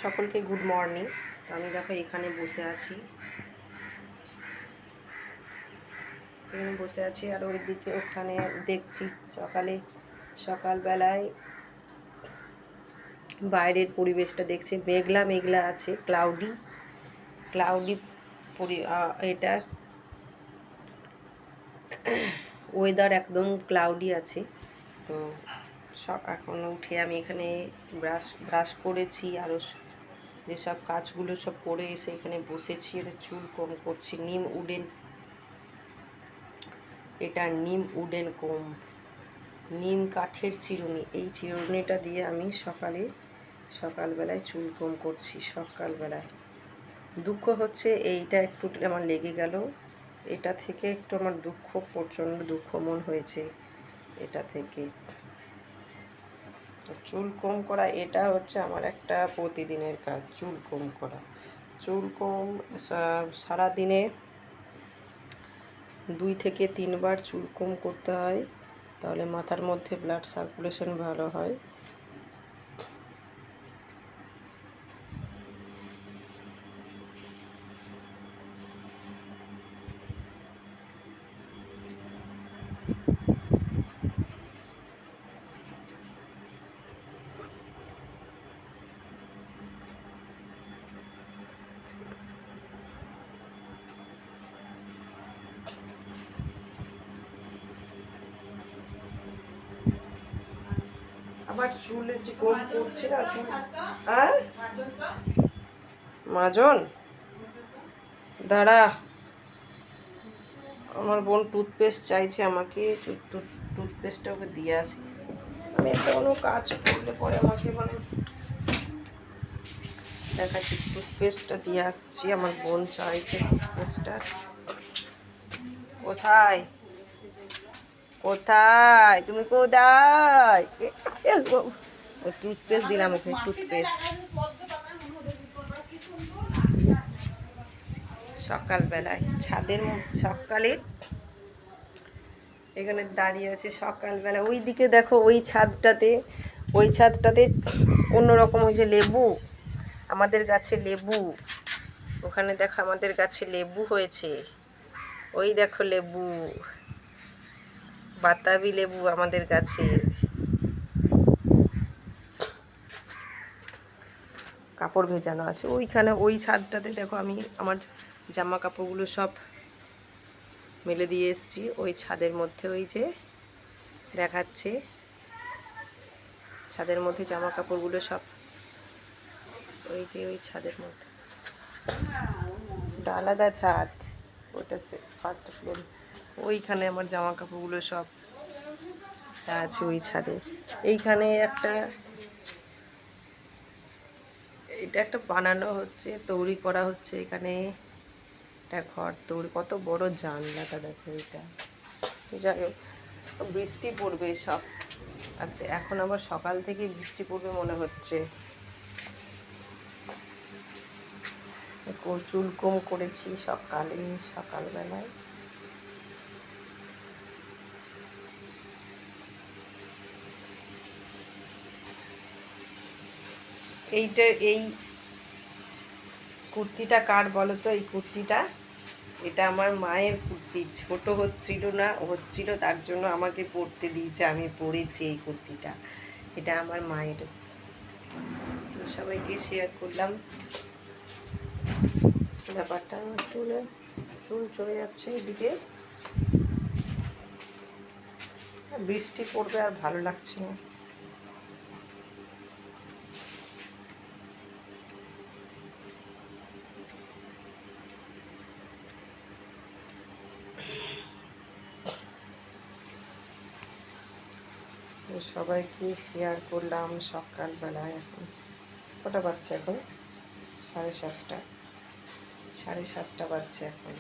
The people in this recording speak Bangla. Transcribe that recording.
সকলকে গুড মর্নিং। তো আমি দেখো এখানে বসে আছি, আর ওইদিকে ওখানে দেখছি সকালবেলায় বাইরের পরিবেশটা দেখছি, মেঘলা মেঘলা আছে, ক্লাউডি এটা ওয়েদার একদম ক্লাউডি আছে। তো এখন উঠে আমি এখানে ব্রাশ করেছি, আরও যেসব কাজগুলো সব করে এসে এখানে বসেছি। এটা চুল কম করছি, এটা নিম উডেন কোম, নিম কাঠের চিরুনি। এই চিরুনিটা দিয়ে আমি সকালবেলায় চুল কম করছি। সকালবেলায় দুঃখ হচ্ছে এইটা একটু আমার লেগে গেল, এটা থেকে একটু আমার প্রচণ্ড দুঃখ মন হয়েছে এটা থেকে। তো চুল কম করা এটা হচ্ছে আমার একটা প্রতিদিনের কাজ, চুল কম করা। সারাদিনে 2 থেকে 3 বার চুল কম করতে হয়, তাহলে মাথার মধ্যে ব্লাড সার্কুলেশন ভালো হয়। আবার চুলে যে কম করছে না চুল, আর মাজন দাঁড়া, আমার বোন টুথপেস্ট চাইছে আমাকে, টুথপেস্টটা ওকে দিয়ে আসি। আমি একটা কোনো কাজ করলে পরে আমাকে দেখাচ্ছি, টুথপেস্টটা দিয়ে আসছি। আমার বোন চাইছে টুথপেস্টটা। কোথায় কোথায় তুমি কোথায়? টুথপেস্ট দিলাম ওকে, টুথপেস্ট। সকালবেলায় সকালে এখানে দাঁড়িয়ে আছে সকালবেলা। ওই দিকে দেখো, ওই ছাদটাতে অন্যরকম, ওই যে লেবু, আমাদের গাছে লেবু, ওখানে দেখো আমাদের গাছে লেবু হয়েছে। ওই দেখো লেবু, বাতাবি লেবু আমাদের গাছে। কাপড় ভেজানো আছে ওইখানে, ওই ছাদটাতে দেখো আমি আমার জামা কাপড়গুলো সব মেলে দিয়ে এসেছি ওই ছাদের মধ্যে। ওই যে দেখাচ্ছে, ছাদের মধ্যে জামা কাপড়গুলো সব, ওই যে ওই ছাদের মধ্যে। আলাদা ছাদ, ওটা ফার্স্ট ফ্লোর। ওইখানে আমার জামা কাপড়গুলো সব আছে ওই ছাদে। এইখানে এটা একটা বানানো হচ্ছে, তৈরি করা হচ্ছে এখানে একটা ঘর তৈরি। কত বড় জানলাটা দেখো এটা। যাই হোক, বৃষ্টি পড়বে সব। আচ্ছা, এখন আবার সকাল থেকে বৃষ্টি পড়বে মনে হচ্ছে। চুল কম করেছি সকালবেলায়। এই কুর্তিটা কার বলো তো? এই কুর্তিটা, এটা আমার মায়ের কুর্তি। ছোট হচ্ছিল তার জন্য আমাকে পরতে দিয়েছে, আমি পরেছি এই কুর্তিটা। এটা আমার মায়ের। সবাইকে শেয়ার করলাম ব্যাপারটা। চুল চলে যাচ্ছে এদিকে, বৃষ্টি পড়বে আর ভালো লাগছে না। সবাইকে শেয়ার করলাম সকালবেলায়। এখন কটা বাজছে? এখন 7:30 বাজছে এখন।